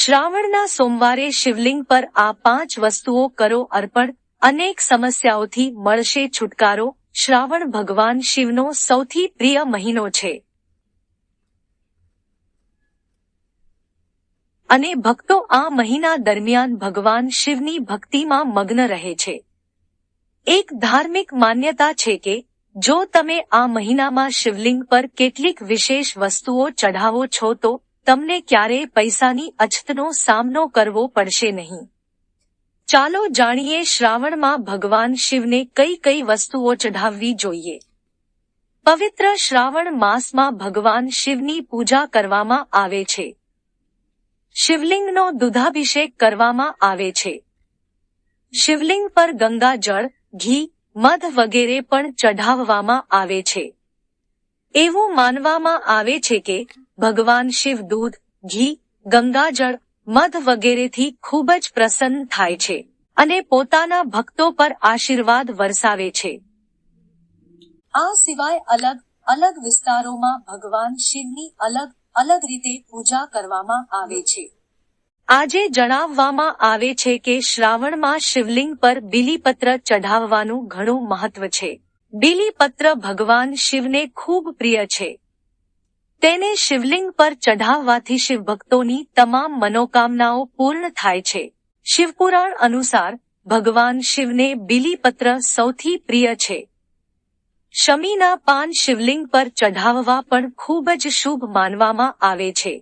શ્રાવણના સોમવારે શિવલિંગ પર આ 5 વસ્તુઓ કરો અર્પણ, અનેક સમસ્યાઓથી મળશે છુટકારો. શ્રાવણ ભગવાન શિવનો સૌથી પ્રિય મહિનો છે અને ભક્તો આ મહિના દરમિયાન ભગવાન શિવની ભક્તિમાં મગ્ન રહે છે. એક ધાર્મિક માન્યતા છે કે જો તમે આ મહિનામાં શિવલિંગ પર કેટલીક વિશેષ વસ્તુઓ ચઢાવો છો તો તમને ક્યારેય પૈસાની અછતનો સામનો કરવો પડશે નહીં. ચાલો જાણીએ શ્રાવણમાં ભગવાન શિવને કઈ કઈ વસ્તુઓ ચઢાવવી જોઈએ. પવિત્ર શ્રાવણ માસમાં ભગવાન શિવની પૂજા કરવામાં આવે છે. શિવલિંગનો દૂધાભિષેક કરવામાં આવે છે. શિવલિંગ પર ગંગા જળ, ઘી, મધ વગેરે પણ ચઢાવવામાં આવે છે. એવું માનવામાં આવે છે કે ભગવાન શિવ દૂધ, ઘી, ગંગાજળ, મધ વગેરેથી ખૂબ જ પ્રસન્ન થાય છે અને પોતાના ભક્તો પર આશીર્વાદ વરસાવે છે. આ સિવાય અલગ અલગ વિસ્તારોમાં ભગવાન શિવની અલગ અલગ રીતે પૂજા કરવામાં આવે છે. આજે જણાવવામાં આવે છે કે શ્રાવણમાં શિવલિંગ પર બીલીપત્ર ચઢાવવાનું ઘણું મહત્વ છે. બીલીપત્ર ભગવાન શિવને ખૂબ પ્રિય છે. તેને શિવલિંગ પર ચઢાવવાથી શિવભક્તોની તમામ મનોકામનાઓ પૂર્ણ થાય છે. શિવપુરાણ અનુસાર ભગવાન શિવને બીલીપત્ર સૌથી પ્રિય છે. શમીના પાન શિવલિંગ પર ચઢાવવા પણ ખૂબ જ શુભ માનવામાં આવે છે.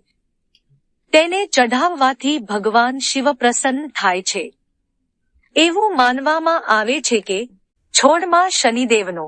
તેને ચઢાવવાથી ભગવાન શિવ પ્રસન્ન થાય છે. એવું માનવામાં આવે છે કે છોડમાં શનિદેવનો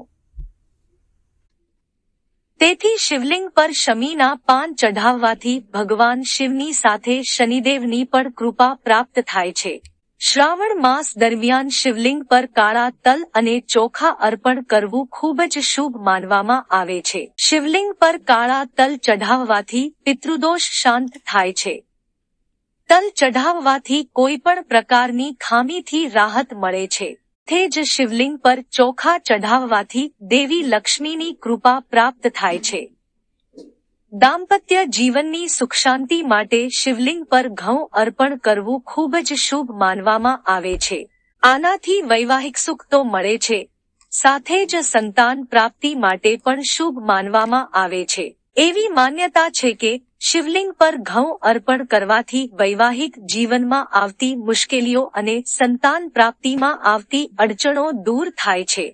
તેથી શિવલિંગ પર શમીના પાન ચઢાવવાથી ભગવાન શિવની સાથે શનિદેવની પણ કૃપા પ્રાપ્ત થાય છે. શ્રાવણ માસ દરમિયાન શિવલિંગ પર કાળા તલ અને ચોખા અર્પણ કરવું ખૂબ જ શુભ માનવામાં આવે છે. શિવલિંગ પર કાળા તલ ચઢાવવાથી પિતૃદોષ શાંત થાય છે. તલ ચઢાવવાથી કોઈ પણ પ્રકારની ખામીથી રાહત મળે છે. તે જ શિવલિંગ પર ચોખા ચઢાવવાથી દેવી લક્ષ્મીની કૃપા પ્રાપ્ત થાય છે. દાંપત્ય જીવનની સુખ શાંતિ માટે શિવલિંગ પર ઘઉં અર્પણ કરવું ખૂબ જ શુભ માનવામાં આવે છે. આનાથી વૈવાહિક સુખ તો મળે છે, સાથે જ સંતાન પ્રાપ્તિ માટે પણ શુભ માનવામાં આવે છે. એવી માન્યતા છે કે શિવલિંગ પર ઘઉં અર્પણ કરવાથી વૈવાહિક જીવનમાં આવતી મુશ્કેલીઓ અને સંતાન પ્રાપ્તિમાં આવતી અડચણો દૂર થાય છે.